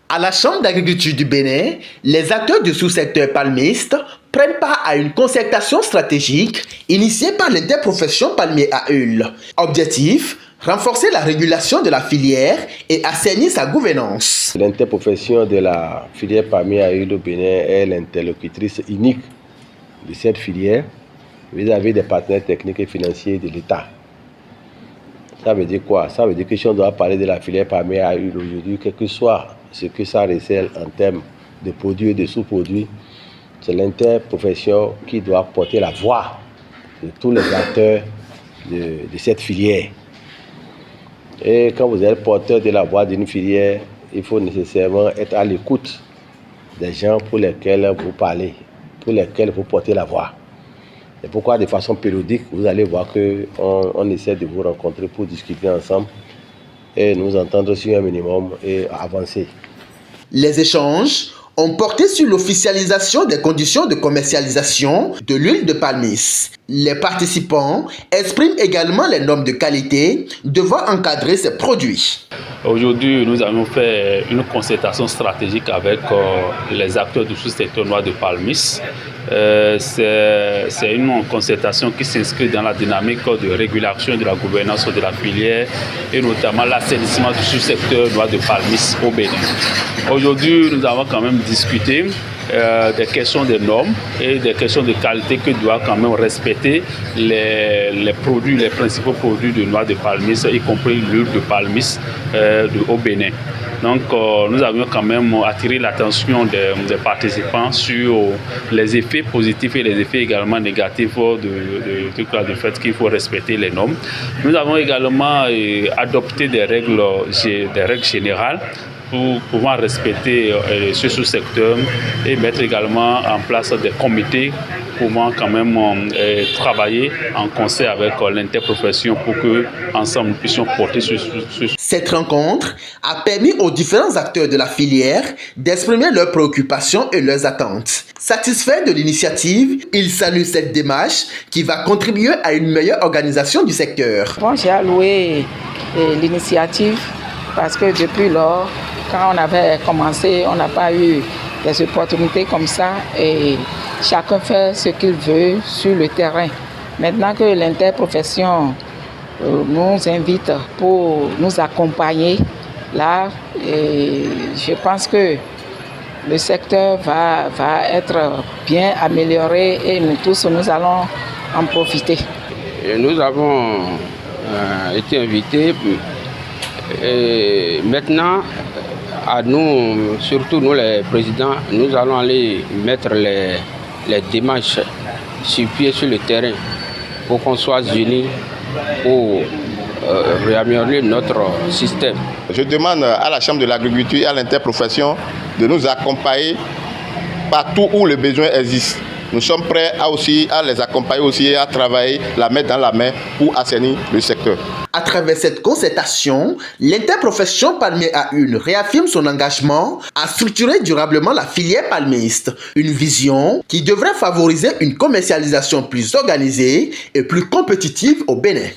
À la Chambre d'agriculture du Bénin, les acteurs du sous-secteur palmiste prennent part à une concertation stratégique initiée par l'interprofession palmier à huile. Objectif: renforcer la régulation de la filière et assainir sa gouvernance. L'interprofession de la filière palmier à huile au Bénin est l'interlocutrice unique de cette filière vis-à-vis des partenaires techniques et financiers de l'État. Ça veut dire quoi? Ça veut dire que si on doit parler de la filière palmier à huile aujourd'hui, quel que soit ce que ça recèle en termes de produits et de sous-produits, c'est l'interprofession qui doit porter la voix de tous les acteurs de cette filière. Et quand vous êtes porteur de la voix d'une filière, il faut nécessairement être à l'écoute des gens pour lesquels vous parlez, pour lesquels vous portez la voix. C'est pourquoi de façon périodique, vous allez voir qu'on essaie de vous rencontrer pour discuter ensemble et nous entendre sur un minimum et avancer. Les échanges ont porté sur l'officialisation des conditions de commercialisation de l'huile de palmiste. Les participants expriment également les normes de qualité devant encadrer ces produits. Aujourd'hui, nous avons fait une concertation stratégique avec les acteurs du sous-secteur noir de palmiste. C'est une concertation qui s'inscrit dans la dynamique de régulation de la gouvernance de la filière et notamment l'assainissement du sous-secteur noir de palmiste au Bénin. Aujourd'hui, nous avons quand même discuté des questions de normes et des questions de qualité que doivent quand même respecter les produits, les principaux produits de noix de palmiste, y compris l'huile de palmiste au Bénin. Donc nous avions quand même attiré l'attention des participants sur les effets positifs et les effets également négatifs du fait qu'il faut respecter les normes. Nous avons également adopté des règles générales pour pouvoir respecter ce sous-secteur et mettre également en place des comités pouvant quand même travailler en concert avec l'interprofession pour que ensemble nous puissions porter ce. Cette rencontre a permis aux différents acteurs de la filière d'exprimer leurs préoccupations et leurs attentes. Satisfaits de l'initiative, ils saluent cette démarche qui va contribuer à une meilleure organisation du secteur. Bon, j'ai alloué l'initiative parce que depuis lors, quand on avait commencé, on n'a pas eu des opportunités comme ça et chacun fait ce qu'il veut sur le terrain. Maintenant que l'interprofession nous invite pour nous accompagner là, et je pense que le secteur va être bien amélioré et nous tous nous allons en profiter. Et nous avons été invités et maintenant à nous, surtout nous les présidents, nous allons aller mettre les démarches sur pied sur le terrain pour qu'on soit unis pour réaméliorer notre système. Je demande à la Chambre de l'agriculture et à l'interprofession de nous accompagner partout où le besoin existe. Nous sommes prêts à les accompagner aussi et à travailler la main dans la main pour assainir le secteur. À travers cette concertation, l'interprofession palmier à huile réaffirme son engagement à structurer durablement la filière palmiste. Une vision qui devrait favoriser une commercialisation plus organisée et plus compétitive au Bénin.